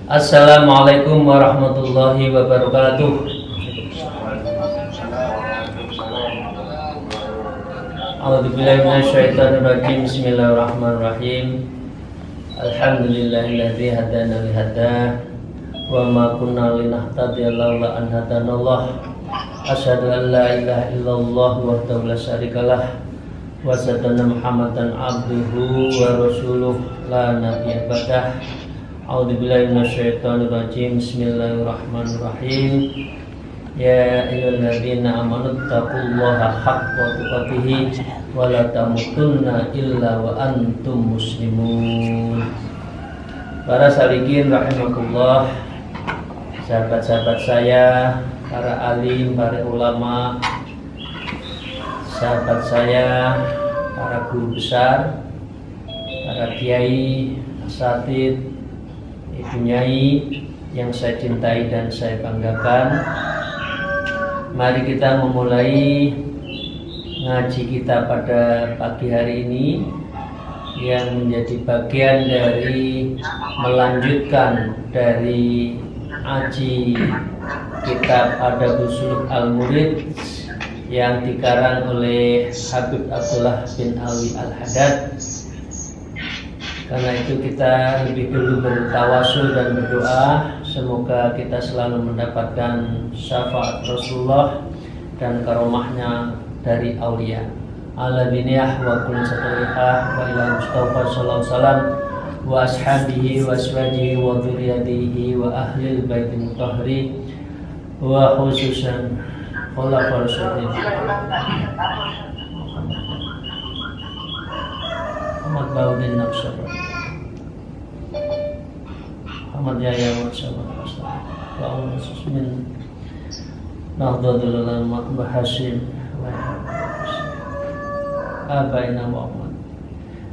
Assalamualaikum warahmatullahi wabarakatuh. A'udzubillahi minasyaitonirrajim. Bismillahirrahmanirrahim. Alhamdulillahilladzi hadana li hada wa ma kunna linahtadiya laula an hadanallah. Asyhadu an la ilaha illallah wahdahu la syarikalah wa asyhadu anna Muhammadan abduhu wa rasuluh la nabiyya ba'dah. A'udzubillahi minasyaitonirrajim. Bismillahirrahmanirrahim. Ya ayyuhalladzina amanu taqullaha haqqa tuqatih wa la tamutunna illa wa antum muslimun. Para salikin rahimakumullah, sahabat-sahabat saya, para alim, para ulama, sahabat saya, para guru besar, para kiai, asatidz, ibu nyai yang saya cintai dan saya banggakan. Mari kita memulai ngaji kita pada pagi hari ini yang menjadi bagian dari melanjutkan dari ngaji kitab Adabus Suluk Al-Murid yang dikarang oleh Habib Abdullah bin Alwi Al-Haddad. Karena itu kita lebih dulu bertawasul dan berdoa semoga kita selalu mendapatkan syafaat Rasulullah dan karomahnya dari aulia. Ala biniyah wa kulli satorihah wa ila Mustafa sallallahu alaihi wasallam wa ashabihi wa aswajihi wa dzurriyyatihi wa ahlil baitil mutahhari wa khususan khulafa'ur rasyidin. Muhammad Baudin Naqsyabandi, Muhammad Yahya Naqsyabandi, wa Usman Nahdlatul Ulama Hashim wa Abaina Muhammad.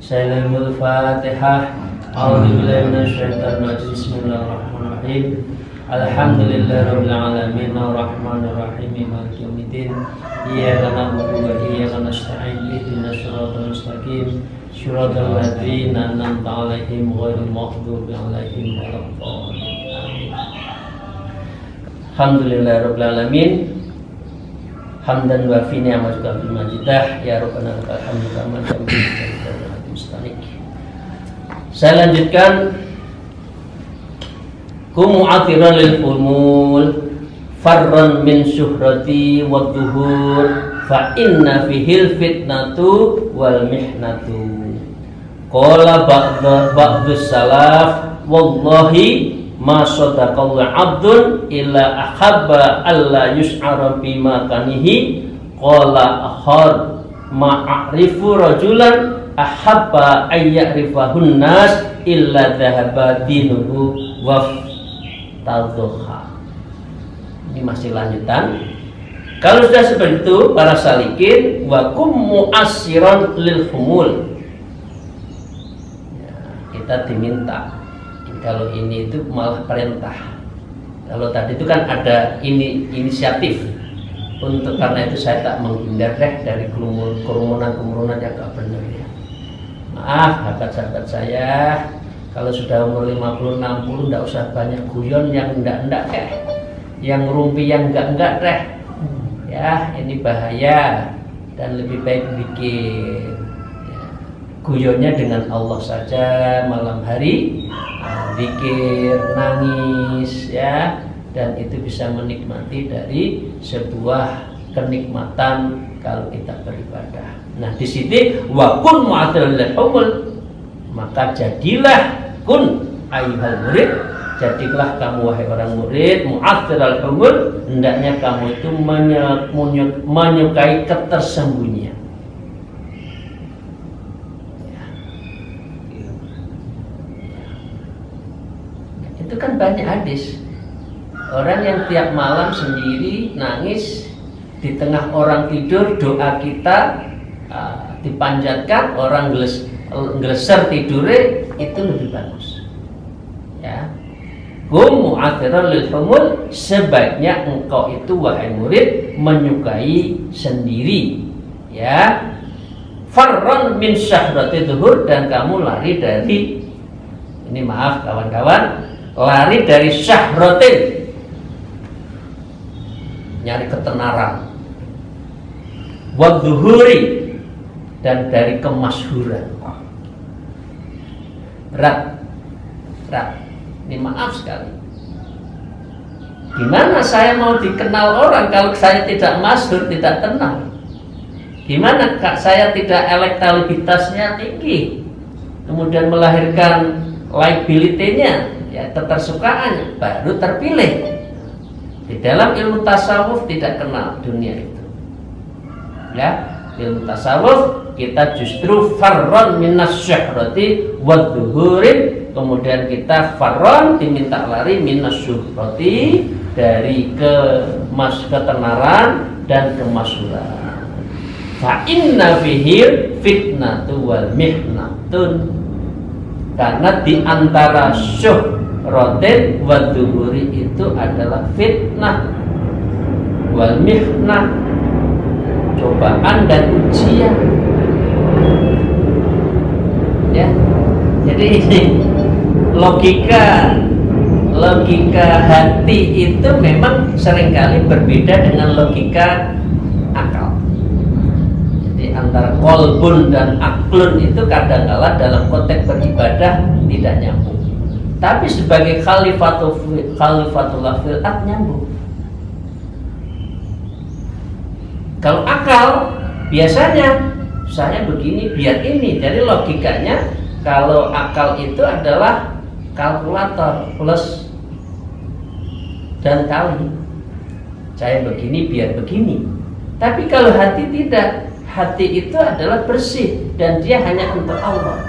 Sayyidul Fatihah. A'udzubillahi minasyaitonir rajim. Bismillahirrahmanirrahim. Alhamdulillahirabbil alamin arrahmanir rahim maliki yaumiddin. Iyyaka na'budu wa iyyaka nasta'in ihdinas siratal mustaqim siratal ladzina an'amta 'alaihim ghairil maghdubi 'alaihim waladdallin. Alhamdulillahirabbil alamin. Hamdan wa fi ni'matika fil majidah ya rabbana lakal hamdu kama ta'budu mustaqim. Saya lanjutkan Kumu'athiran lil umul farran min syuhrati wa dhuhur fa inna fihil fitnatu wal mihnatu. Qala ba'dus salaf wallahi ma sadaqallahu abdun illa ahabba alla yus'ara bima kanihi. Qala akhar ma'arifu rajulan ahabba ayya'rifahun nas illa dhahaba dinuhu wa tadhuha. Ini masih lanjutan. Kalau sudah seperti itu para salikin wa kum mu'assiran lil humul. Ya, kita diminta. Kalau ini itu malah perintah. Kalau tadi itu kan ada inisiatif. Untuk karena itu saya tak menghindar dari kerumunan yang gak benar ya. Maaf sahabat-sahabat saya, kalau sudah umur 50-60 enggak usah banyak guyon yang enggak yang rumpi yang enggak deh. Ya, ini bahaya dan lebih baik bikin ya, guyonnya dengan Allah saja malam hari, zikir, nangis ya, dan itu bisa menikmati dari sebuah kenikmatan kalau kita beribadah. Nah, di sini wa kun mu'athiral humul, maka jadilah kun ayyuhal murid, jadilah kamu wahai orang murid mu'athiral humul, hendaknya kamu itu menyukai ketersembunyian. Itu kan banyak hadis. Orang yang tiap malam sendiri nangis di tengah orang tidur doa kita dipanjatkan, orang ngeleser tidure itu lebih bagus. Ya. Qum mu'athiran lil humul, sebaiknya engkau itu wahai murid menyukai sendiri. Ya. Farran min syahrati zuhur, dan kamu lari dari, ini maaf kawan-kawan, lari dari syahratin, nyari ketenaran, wadzuhuri, dan dari kemasyhuran. Berat. Ini maaf sekali. Gimana saya mau dikenal orang kalau saya tidak masyhur, tidak tenang? Gimana saya tidak elektabilitasnya tinggi, kemudian melahirkan likability-nya, ya, ketersukaannya, baru terpilih. Di dalam ilmu tasawuf tidak kenal dunia itu. Ya, ilmu tasawuf kita justru farron minas syuhrati wadzuhurin, kemudian kita farron diminta lari minas syuhrati, dari ketenaran dan kemasyhuran. Fa inna fihi fitnatu wal mihnatun, karena di antara syuhratin wadzuhuri itu adalah fitnah wal mihnah, cobaan dan ujian. Ya, jadi ini logika hati itu memang seringkali berbeda dengan logika akal. Jadi antara kolbun dan aklun itu kadang-kala dalam konteks beribadah tidak nyambung. Tapi sebagai khalifatullah fil ard nyambung. Kalau akal biasanya saya begini biar ini, jadi logikanya kalau akal itu adalah kalkulator plus dan kali, saya begini biar begini. Tapi kalau hati tidak, hati itu adalah bersih dan dia hanya untuk Allah.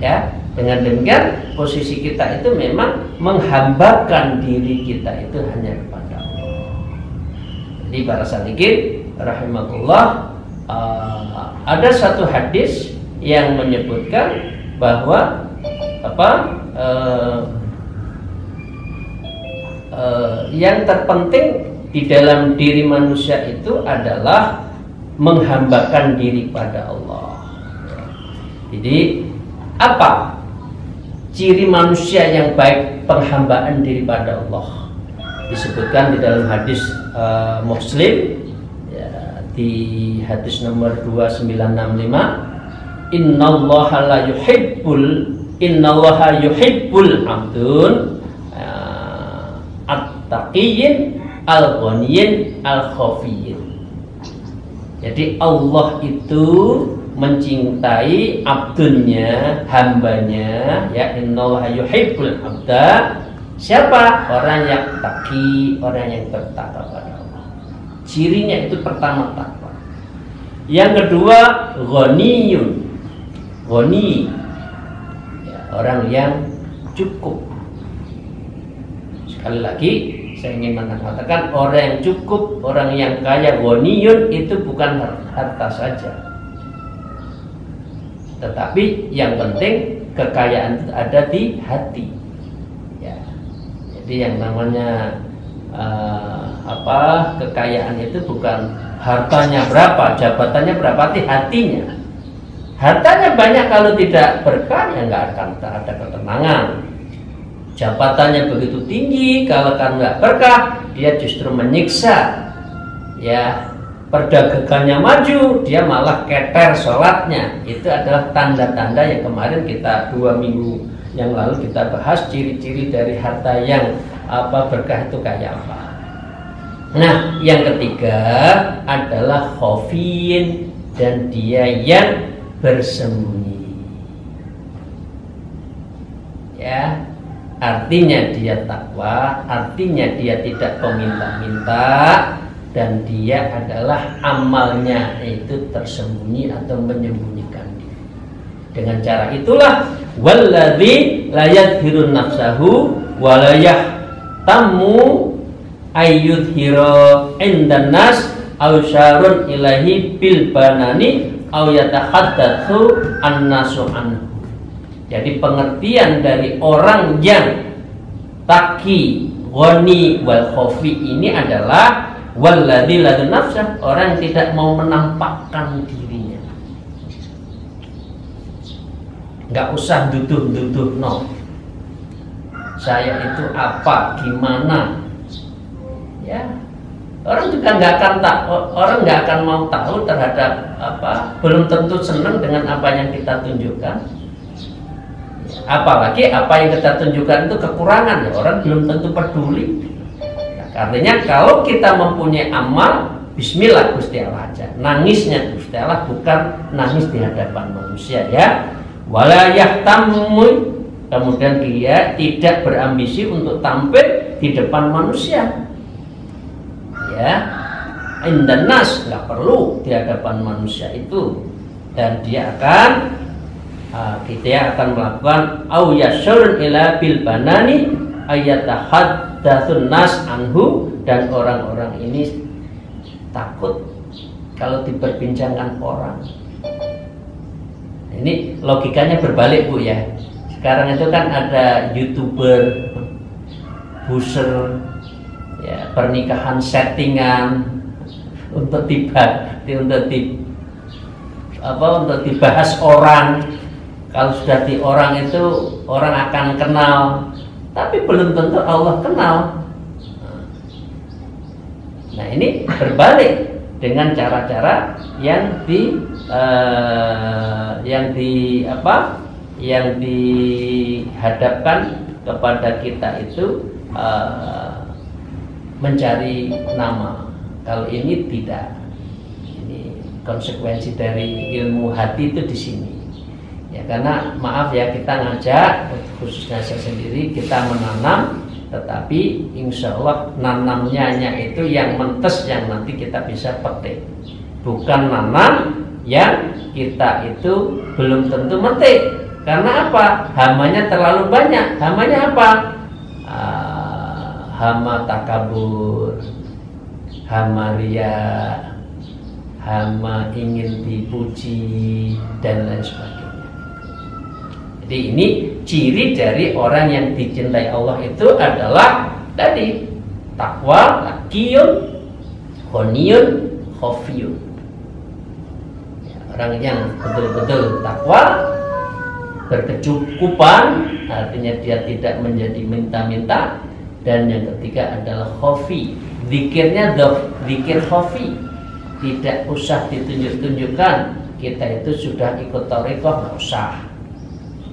Ya, dengan demikian posisi kita itu memang menghambakan diri kita itu hanya kepada Allah. Jadi para sadiqin rahimahullah, ada satu hadis yang menyebutkan bahwa yang terpenting di dalam diri manusia itu adalah menghambakan diri pada Allah. Jadi apa ciri manusia yang baik penghambaan diri pada Allah? Disebutkan di dalam hadis Muslim, ya, di hadis nomor 2965, innallaha yuhibbul abdun at-taqiyyin al-ghaniyyin al-khafiyyin. Jadi Allah itu mencintai abdunnya, hambanya, ya, innallaha yuhibbul abda. Siapa? Orang yang taqi, orang yang bertakwa pada Allah. Cirinya itu pertama takwa. Yang kedua ghaniyun, ghani, ya, orang yang cukup. Sekali lagi saya ingin mengatakan, orang yang cukup, orang yang kaya, ghaniyun, itu bukan harta saja, tetapi yang penting kekayaan itu ada di hati. Ya, jadi yang namanya kekayaan itu bukan hartanya berapa, jabatannya berapa, tapi hatinya. Hartanya banyak kalau tidak berkah, ya nggak akan ada ketenangan. Jabatannya begitu tinggi, kalau kan nggak berkah, dia justru menyiksa. Ya, perdagangannya maju, dia malah keter sholatnya. Itu adalah tanda-tanda yang kemarin kita 2 minggu yang lalu kita bahas, ciri-ciri dari harta yang berkah itu kayak apa. Nah, yang ketiga adalah khafin, dan dia yang bersembunyi. Ya, artinya dia takwa, artinya dia tidak meminta-minta, dan dia adalah amalnya itu tersembunyi atau menyembunyikan diri. Dengan cara itulah walladzi la yadhhiru nafsahu wa la yahtamu ayyudhira indan nas aw syarun ilahi bil banani aw yatahaddatsu annasu anhu. Jadi pengertian dari orang yang taqi, ghani wal khafi ini adalah walladzi la nafsah, orang yang tidak mau menampakkan dirinya. Enggak usah duduh no. Saya itu apa, gimana? Ya. Orang juga nggak akan orang nggak akan mau tahu terhadap apa, belum tentu senang dengan apa yang kita tunjukkan. Apalagi apa yang kita tunjukkan itu kekurangan, ya orang belum tentu peduli. Nah, artinya kalau kita mempunyai amal, bismillah Gusti Allah aja. Nangisnya Gusti Allah, bukan nangis di hadapan manusia ya. Wala yahtammu, kemudian dia tidak berambisi untuk tampil di depan manusia. Ya, indan nas, nggak perlu di hadapan manusia itu, dan dia akan kita akan melakukan au yasyurun ila bil banani ayatahaddatsun nas anhu, dan orang-orang ini takut kalau diperbincangkan orang. Ini logikanya berbalik Bu ya. Sekarang itu kan ada YouTuber, booster, ya, pernikahan settingan untuk dibahas orang. Kalau sudah di orang itu orang akan kenal, tapi belum tentu Allah kenal. Nah ini berbalik dengan cara-cara yang dihadapkan kepada kita itu mencari nama. Kalau ini tidak, ini konsekuensi dari ilmu hati itu di sini. Ya karena maaf ya, kita ngajak, khususnya saya sendiri, kita menanam, tetapi insya Allah nanamnya itu yang mentes, yang nanti kita bisa petik, bukan nanam yang kita itu belum tentu metik. Karena apa? Hamanya terlalu banyak. Hamanya apa? Hama takabur, hama riya, hama ingin dipuji, dan lain sebagainya. Jadi ini ciri dari orang yang dicintai Allah itu adalah tadi takwa, taqiyun, khoniyun, khofiyun. Ya, orang yang betul-betul takwa, berkecukupan, artinya dia tidak menjadi minta-minta. Dan yang ketiga adalah khofi, zikirnya zikir khofi, tidak usah ditunjuk-tunjukkan. Kita itu sudah ikut thariqah, nggak usah.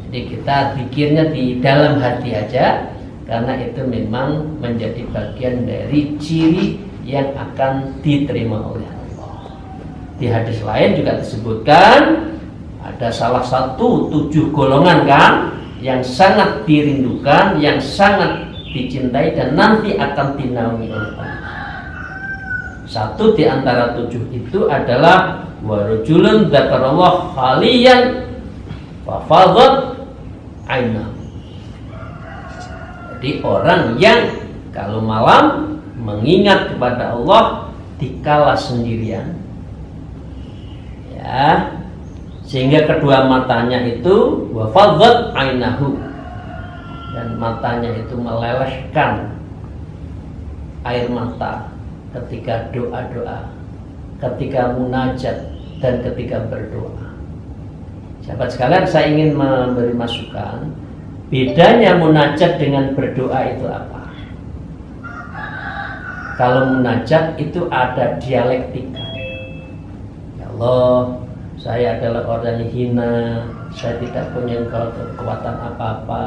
Jadi kita zikirnya di dalam hati aja, karena itu memang menjadi bagian dari ciri yang akan diterima oleh Allah. Di hadis lain juga disebutkan ada salah satu 7 golongan kan yang sangat dirindukan, yang sangat dicintai, dan nanti akan dinaungi oleh Allah. Satu di antara 7 itu adalah warujulun dzakarallah khaliyan fa fadat aina. Jadi orang yang kalau malam mengingat kepada Allah dikala sendirian, ya, sehingga kedua matanya itu wa fadat ainahu, dan matanya itu melelehkan air mata ketika doa-doa, ketika munajat, dan ketika berdoa. Sahabat sekalian, saya ingin memberi masukan, bedanya munajat dengan berdoa itu apa? Kalau munajat itu ada dialektika. Ya Allah, saya adalah orang yang hina, saya tidak punya kekuatan apa-apa.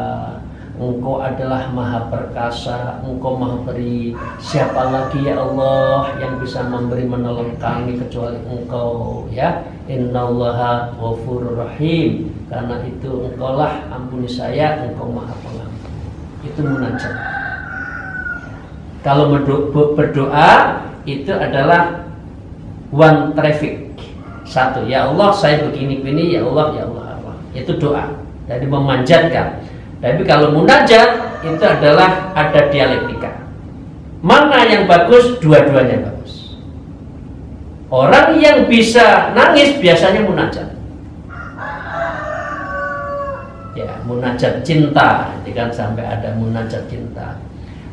Engkau adalah maha perkasa, Engkau maha beri. Siapa lagi ya Allah yang bisa memberi menolong kami kecuali Engkau, ya. Innallaha ghafurur rahim. Karena itu Engkaulah ampuni saya, Engkau maha pengampun. Itu munajat. Kalau berdoa itu adalah one traffic. Satu, ya Allah saya begini-begini, ya Allah, ya Allah, Allah. Itu doa. Jadi memanjatkan. Tapi kalau munajat itu adalah ada dialektika. Mana yang bagus? Dua-duanya bagus. Orang yang bisa nangis biasanya munajat. Ya, munajat cinta, itu kan sampai ada munajat cinta.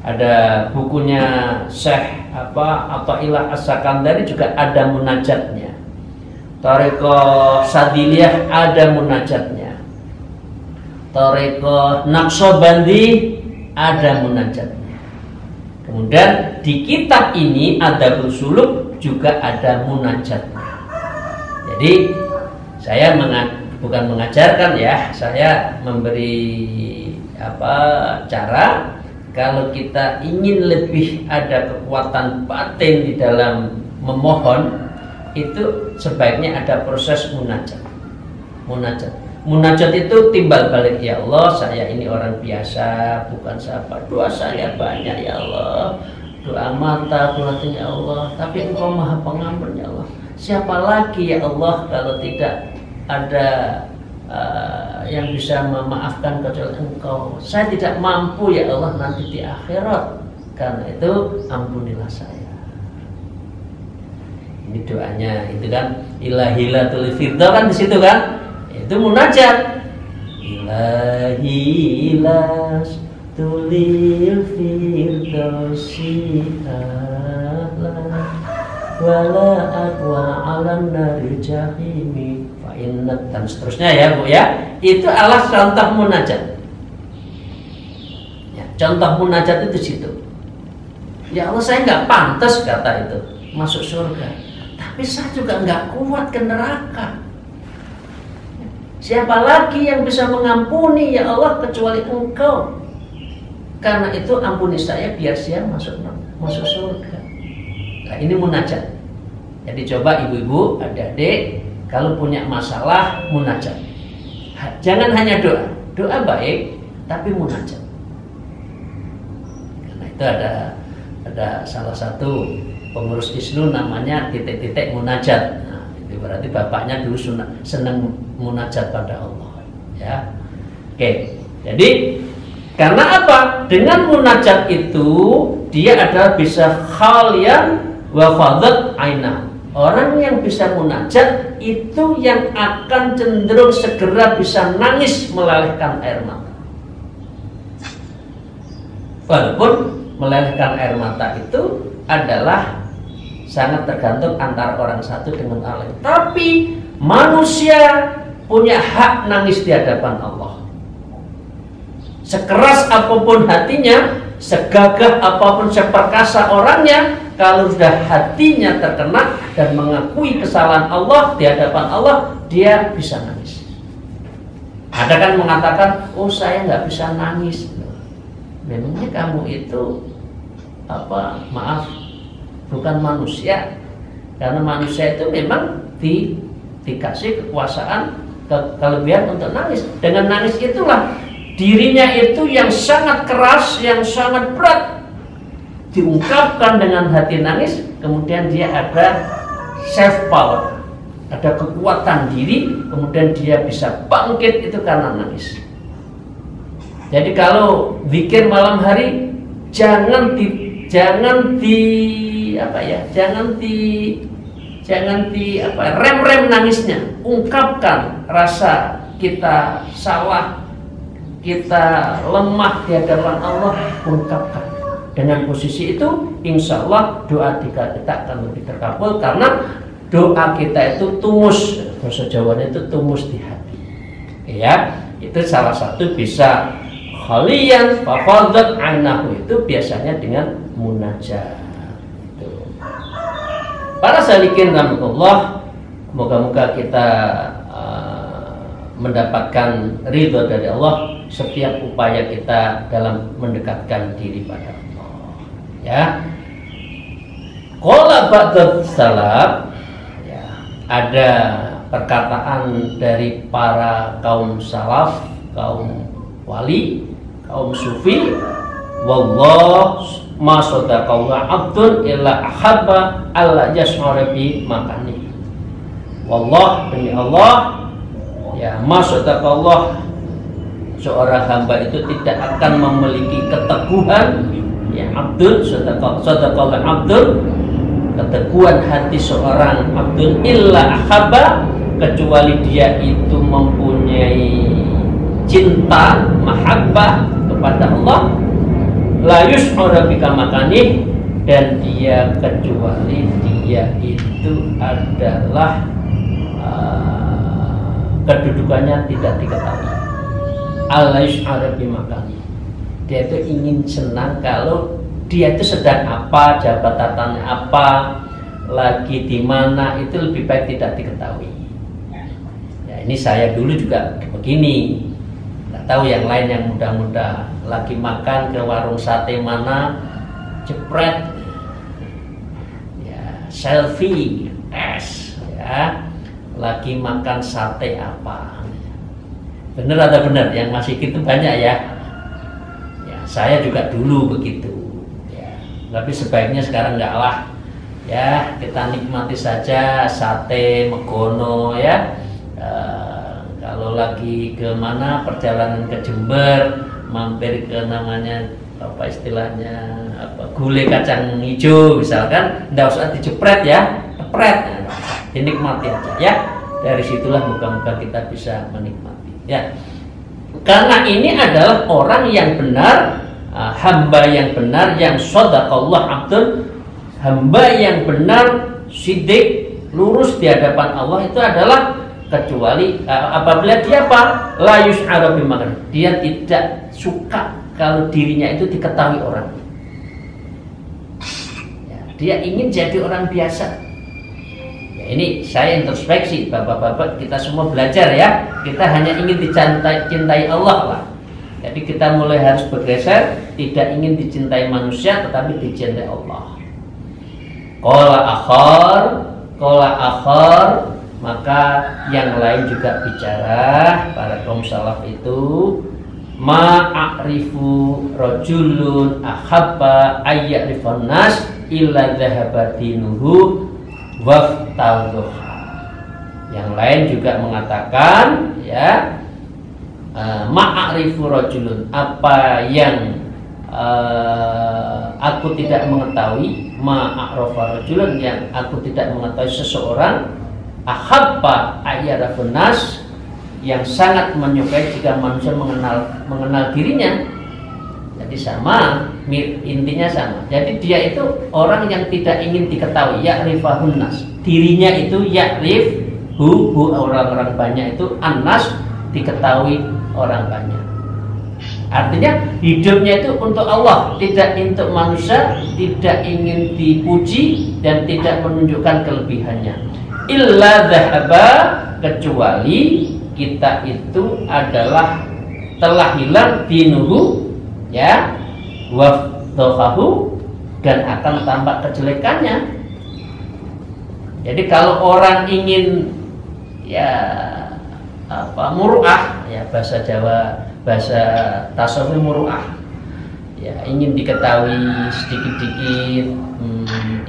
Ada bukunya Syekh Athaillah As-Sakandari juga ada munajatnya. Thariqah Sadiliyah ada munajatnya. Thariqah Naqsyabandi ada munajatnya. Kemudian di kitab ini Adabul Suluk juga ada munajatnya. Jadi saya bukan mengajarkan ya, saya memberi cara kalau kita ingin lebih ada kekuatan batin di dalam memohon, itu sebaiknya ada proses munajat. Munajat itu timbal balik, ya Allah, saya ini orang biasa, bukan siapa, doa saya banyak ya Allah, doa mata, doa ya Allah, tapi Engkau Maha Pengampun ya Allah. Siapa lagi ya Allah kalau tidak ada yang bisa memaafkan kecuali Engkau. Saya tidak mampu ya Allah nanti di akhirat, karena itu ampunilah saya. Ini doanya, itu kan ilahilatul firda kan di situ kan? Itu munajat. Ilahilas tulil firdausi ahla wala aqwa alam nari jahimi fa innat, dan seterusnya ya Bu ya. Itu adalah contoh munajat. Ya, contoh munajat itu situ. Ya Allah, saya nggak pantas kata itu masuk surga, tapi saya juga nggak kuat ke neraka. Siapa lagi yang bisa mengampuni ya Allah kecuali Engkau? Karena itu ampuni saya biar saya masuk surga. Nah, ini munajat. Jadi coba ibu-ibu, adik-adik, kalau punya masalah munajat. Jangan hanya doa. Doa baik, tapi munajat. Karena itu ada salah satu pengurus ISNU namanya titik-titik munajat. Nah, itu berarti bapaknya dulu senang munajat pada Allah. Ya, oke. Jadi karena apa? Dengan munajat itu dia adalah bisa khalian wa fadat aina. Orang yang bisa munajat itu yang akan cenderung segera bisa nangis melelehkan air mata. Walaupun melelehkan air mata itu adalah sangat tergantung antara orang satu dengan orang lain. Tapi manusia punya hak nangis di hadapan Allah. Sekeras apapun hatinya, segagah apapun, seperkasa orangnya, kalau sudah hatinya terkena dan mengakui kesalahan Allah di hadapan Allah, dia bisa nangis. Ada kan mengatakan, oh saya nggak bisa nangis. Memangnya kamu itu maaf, bukan manusia. Karena manusia itu memang dikasih kekuasaan, kelebihan untuk nangis. Dengan nangis itulah dirinya itu yang sangat keras, yang sangat berat diungkapkan dengan hati nangis. Kemudian dia ada self power, ada kekuatan diri, kemudian dia bisa bangkit itu karena nangis. Jadi kalau zikir malam hari jangan rem nangisnya. Ungkapkan rasa kita salah, kita lemah di hadapan Allah, ungkapkan. Dengan posisi itu, insya Allah doa kita akan lebih terkabul, karena doa kita itu tumus, bahasa Jawanya itu tumus di hati. Ya, itu salah satu bisa khalian fafadat anahu, itu biasanya dengan munajat. Para salikin rahmatullah, moga-moga kita mendapatkan ridho dari Allah setiap upaya kita dalam mendekatkan diri pada Allah. Ya, qala ba'd salaf, ya, ada perkataan dari para kaum salaf, kaum wali, kaum sufi, wallah ma sadaqallahu 'abdun illa ahabba alla yash'ura bi makani. Wallah, demi Allah, ya, ma sadaqallah, seorang hamba itu tidak akan memiliki keteguhan, ya abdul, sadaqal abdul, keteguhan hati seorang abdul, illa ahabba, kecuali dia itu mempunyai cinta, mahabbah kepada Allah, la yus'ura bika makanih, dan dia kecuali dia itu adalah kedudukannya tidak diketahui. La yus'ura bika makanih, dia itu ingin senang kalau dia itu sedang apa, jabatannya apa, lagi di mana, itu lebih baik tidak diketahui. Ya, ini saya dulu juga begini. Tahu yang lain yang muda-muda lagi makan ke warung sate mana, jepret ya, selfie tes ya, lagi makan sate apa, bener atau bener? Yang masih gitu banyak ya. Ya, saya juga dulu begitu ya, tapi sebaiknya sekarang enggak lah ya, kita nikmati saja sate megono ya. Kalau lagi ke mana, perjalanan ke Jember, mampir ke namanya apa istilahnya, apa, gulai kacang hijau misalkan, nggak usah dijepret ya, jepret, dinikmati aja ya. Dari situlah moga-moga kita bisa menikmati ya. Karena ini adalah orang yang benar, hamba yang benar, yang shadaqallah abdul, hamba yang benar, sidik, lurus di hadapan Allah, itu adalah kecuali apabila dia apa, la yus'ara bimakan, dia tidak suka kalau dirinya itu diketahui orang ya, dia ingin jadi orang biasa ya. Ini saya introspeksi, bapak-bapak kita semua belajar ya, kita hanya ingin dicintai Allah lah. Jadi kita mulai harus bergeser, tidak ingin dicintai manusia tetapi dicintai Allah. Qala akhar, maka yang lain juga bicara, para kaum salaf itu, ma'arifu rajulun ahabba ayyarifan nas illa dhahaba dinuhu waftadhuha. Yang lain juga mengatakan ya, ma'arifu rajulun, apa yang aku tidak mengetahui, ma'arafa rajulun, yang aku tidak mengetahui seseorang, ahabba ayyarafun nas, yang sangat menyukai jika manusia mengenal dirinya. Jadi sama, intinya sama. Jadi dia itu orang yang tidak ingin diketahui, ya'rifahun nas, dirinya itu ya'rifhu, orang-orang banyak itu, annas, diketahui orang banyak. Artinya hidupnya itu untuk Allah, tidak untuk manusia, tidak ingin dipuji dan tidak menunjukkan kelebihannya. Illa dhahaba, kecuali kita itu adalah telah hilang dinuhu ya, wafdhahu, dan akan tampak kejelekannya. Jadi kalau orang ingin ya apa, muru'ah ya, bahasa Jawa, bahasa tasawuf muru'ah ya, ingin diketahui sedikit-sedikit,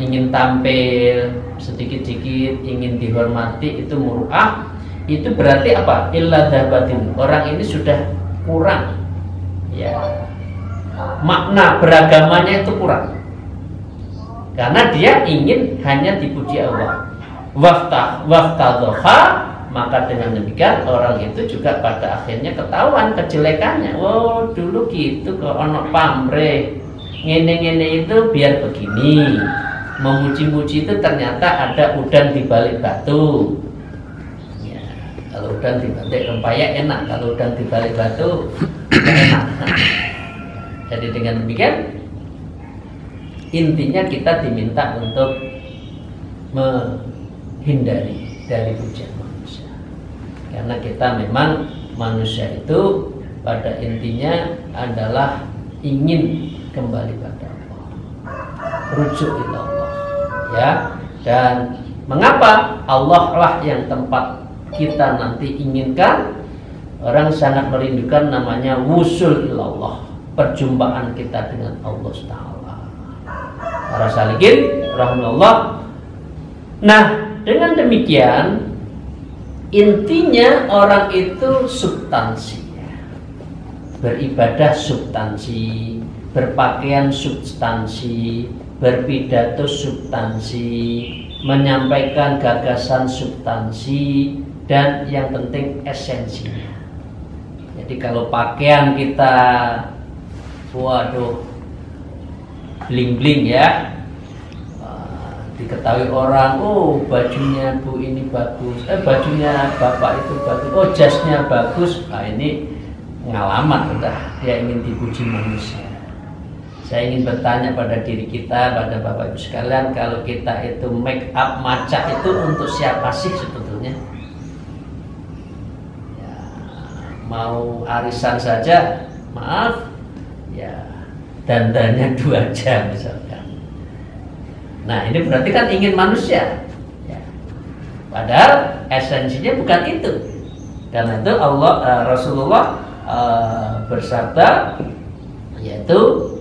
ingin tampil sedikit-sedikit, ingin dihormati, itu muru'ah. Itu berarti apa? Illa dhabatin, orang ini sudah kurang ya, makna beragamanya itu kurang, karena dia ingin hanya dipuji Allah. Waftadhoha, maka dengan demikian orang itu juga pada akhirnya ketahuan kejelekannya. Oh dulu gitu kok ono pamrih ngene-ngene itu biar begini, memuji-muji itu ternyata ada udang di balik batu ya. Kalau udang di balik rempeyek enak, kalau udang di balik batu enak. Jadi dengan demikian intinya kita diminta untuk menghindari dari pujian manusia, karena kita memang manusia itu pada intinya adalah ingin kembali pada Allah, rujuk ila Allah ya. Dan mengapa Allah lah yang tempat kita nanti inginkan? Orang sangat merindukan namanya wusul ila Allah, perjumpaan kita dengan Allah Ta'ala. Para salikin rahmatullah. Nah dengan demikian intinya orang itu substansi, beribadah substansi, berpakaian substansi, berpidato substansi, menyampaikan gagasan substansi, dan yang penting esensinya. Jadi kalau pakaian kita, waduh, bling-bling ya, diketahui orang, oh bajunya Bu ini bagus, bajunya Bapak itu bagus, oh jasnya bagus, nah ini ngalamat udah dia ingin dipuji manusia. Saya ingin bertanya pada diri kita, pada Bapak Ibu sekalian, kalau kita itu make up maca itu untuk siapa sih sebetulnya? Ya, mau arisan saja, maaf, ya dandannya 2 jam misalkan. Nah ini berarti kan ingin manusia ya. Padahal esensinya bukan itu. Karena itu Rasulullah bersabda, yaitu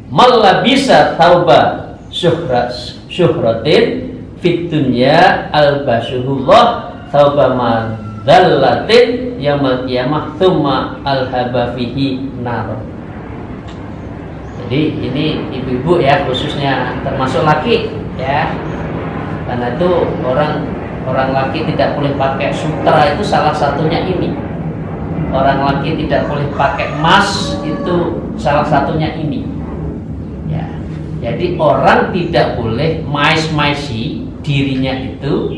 Malabisa tauba syuhratin fit dunya albasuhullah tauba madzallatin yaumil qiyamah tsumma alhaba fihi nar. Jadi ini ibu-ibu ya, khususnya termasuk laki ya, karena itu orang laki tidak boleh pakai sutra, itu salah satunya ini. Orang laki tidak boleh pakai emas, itu salah satunya ini ya. Jadi orang tidak boleh mais-maisi dirinya itu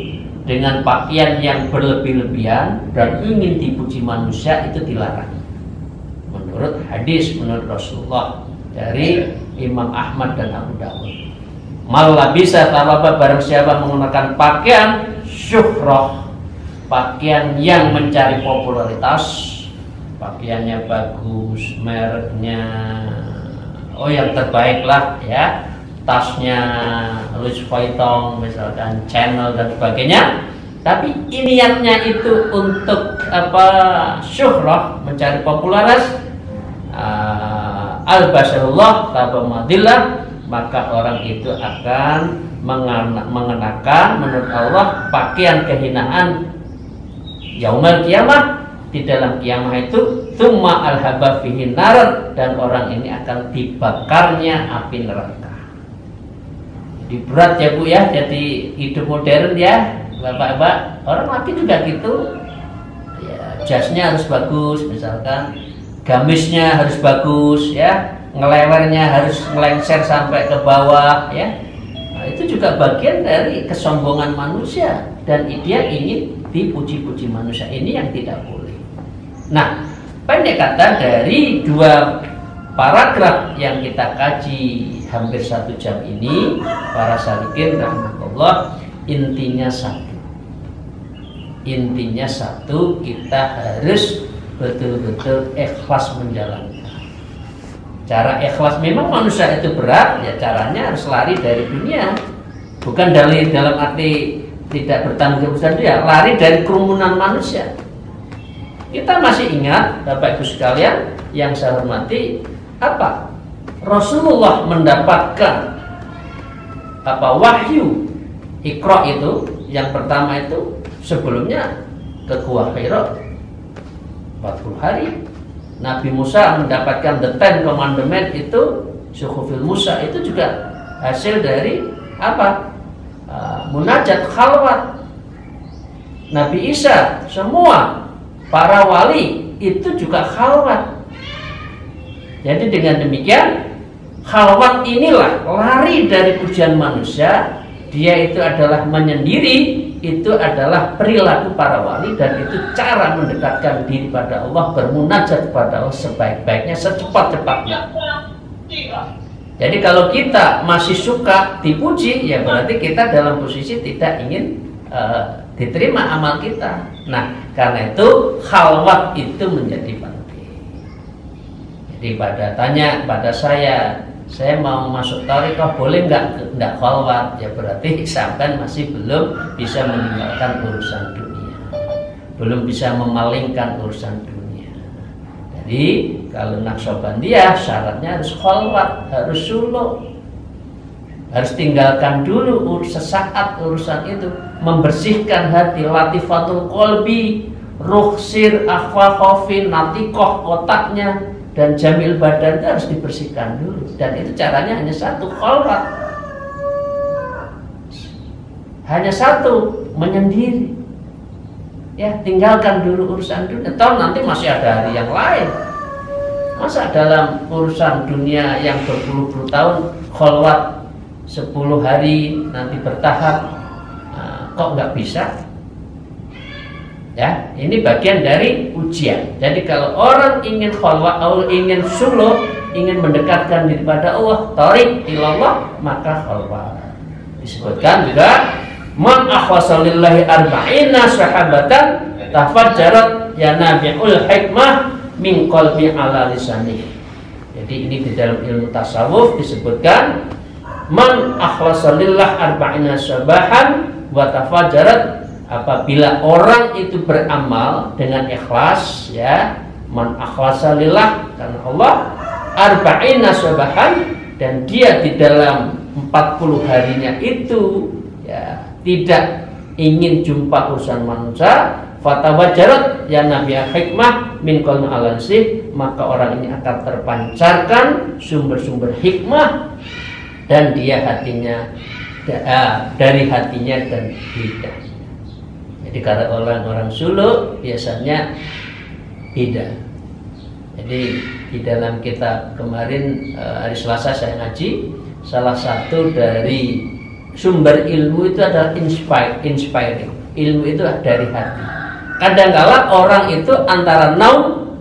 dengan pakaian yang berlebih-lebihan dan ingin dipuji manusia, itu dilarang menurut hadis, menurut Rasulullah dari Imam Ahmad dan Abu Dawud. Malah bisa tawaba, barang siapa menggunakan pakaian syuhrah, pakaian yang mencari popularitas, pakaiannya bagus, mereknya oh yang terbaik lah ya, tasnya Louis Vuitton misalkan, Chanel dan sebagainya, tapi niatnya itu untuk apa? Syuhrah, mencari popularitas, al-basyarullah tabamadillah, maka orang itu akan mengenakan menurut Allah pakaian kehinaan yaumil qiyamah, di dalam kiamah itu tsumma alhaba fihi nar, dan orang ini akan dibakarnya api neraka. Jadi berat ya Bu ya, jadi hidup modern ya Bapak-bapak, orang laki juga gitu ya, jasnya harus bagus misalkan, gamisnya harus bagus ya, ngelewernya harus ngelengser sampai ke bawah ya. Nah, itu juga bagian dari kesombongan manusia, dan dia ingin dipuji-puji manusia, ini yang tidak boleh. Nah, pendek kata dari 2 paragraf yang kita kaji hampir 1 jam ini, para salikin rahmatullah, intinya satu, kita harus betul-betul ikhlas menjalankan. Cara ikhlas memang manusia itu berat, ya caranya harus lari dari dunia, bukan dalam arti tidak bertanggung jawab dia, lari dari kerumunan manusia. Kita masih ingat Bapak Ibu sekalian yang saya hormati, apa? Rasulullah mendapatkan apa? Wahyu Iqra itu yang pertama itu sebelumnya ke Gua Hira 40 hari. Nabi Musa mendapatkan the Ten Commandment itu, Suhufil Musa, itu juga hasil dari apa? Munajat khalwat. Nabi Isa, semua para wali itu juga khalwat. Jadi dengan demikian khalwat inilah lari dari pujian manusia, dia itu adalah menyendiri, itu adalah perilaku para wali, dan itu cara mendekatkan diri pada Allah, bermunajat kepada Allah sebaik-baiknya, secepat-cepatnya. Jadi kalau kita masih suka dipuji, ya berarti kita dalam posisi tidak ingin diterima amal kita. Nah, karena itu khalwat itu menjadi penting. Jadi pada tanya pada saya mau masuk tarekat boleh nggak khalwat? Ya berarti sampai masih belum bisa meninggalkan urusan dunia, belum bisa memalingkan urusan dunia. Jadi kalau Naqsabandiyah syaratnya harus khalwat, harus suluk, harus tinggalkan dulu sesaat urusan itu, membersihkan hati, latifatul qalbi, rukhsir, akhwa, khofin, natikoh, otaknya dan jamil badan itu harus dibersihkan dulu. Dan itu caranya hanya satu, khalwat. Hanya satu, menyendiri. Ya, tinggalkan dulu urusan dunia. Atau nanti masih ada hari yang lain. Masa dalam urusan dunia yang berpuluh-puluh tahun khalwat 10 hari nanti bertahap, kok nggak bisa? Ya, ini bagian dari ujian. Jadi kalau orang ingin khalwat, ingin suluk, ingin mendekatkan diri pada Allah, tarik ilallah, maka khalwat. Disebutkan juga man akhwasa lillahi arba'ina sahabatan tafajjarat yanabi'ul hikmah min qalbi ala lisanih. Jadi ini di dalam ilmu tasawuf disebutkan man akhlasa lillah arba'ina sabahan wa tafajjarat, apabila orang itu beramal dengan ikhlas, ya, man akhlasa lillah karena Allah arba'ina sabahan, dan dia di dalam 40 harinya itu, ya, tidak ingin jumpa urusan manusia, fatawajjarat ya nabi hikmah min qalbi alansih, maka orang ini akan terpancarkan sumber-sumber hikmah dan dia hatinya dari hatinya dan lidahnya. Jadi kalau orang-orang suluk biasanya beda. Jadi di dalam kitab kemarin hari Selasa saya ngaji, salah satu dari sumber ilmu itu adalah inspiring. Ilmu itu dari hati. Kadang-kala orang itu antara naum,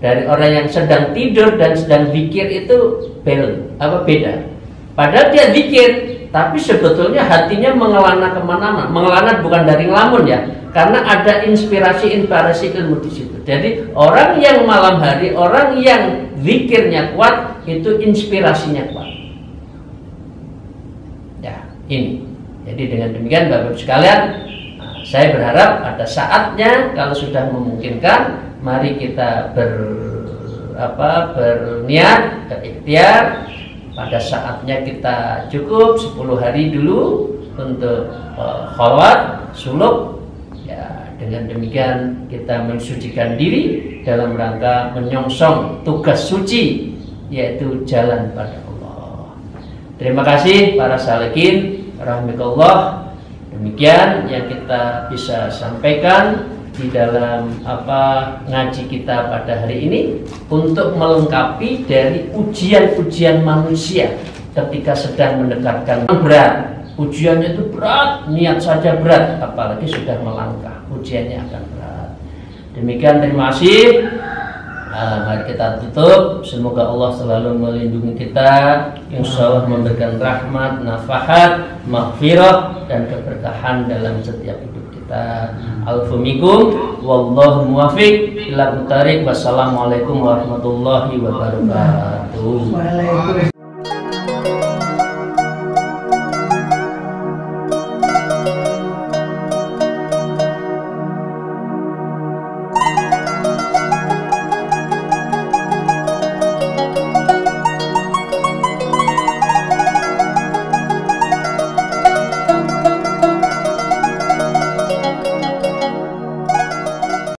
dari orang yang sedang tidur dan sedang zikir itu beda. Padahal dia zikir, tapi sebetulnya hatinya mengelana kemana-mana. Mengelana bukan dari ngelamun, ya, karena ada inspirasi ilmu di situ. Jadi orang yang malam hari, orang yang zikirnya kuat, itu inspirasinya kuat. Ini. Jadi dengan demikian Bapak Ibu sekalian, saya berharap pada saatnya kalau sudah memungkinkan, mari kita berniat, berikhtiar. Pada saatnya kita cukup 10 hari dulu untuk khalwat, suluk. Ya, dengan demikian kita mensucikan diri dalam rangka menyongsong tugas suci, yaitu jalan pada Allah. Terima kasih para salikin rahmatullah. Demikian yang kita bisa sampaikan di dalam ngaji kita pada hari ini untuk melengkapi dari ujian-ujian manusia ketika sedang mendekatkan berat. Ujiannya itu berat, niat saja berat, apalagi sudah melangkah, ujiannya akan berat. Demikian, terima kasih. Mari kita tutup. Semoga Allah selalu melindungi kita, insya Allah memberikan rahmat, nafahat, maghfirah dan keberkahan dalam setiap hidup kita. Alfumikum wallahu muwafiq ila tariq. Wassalamualaikum warahmatullahi wabarakatuh.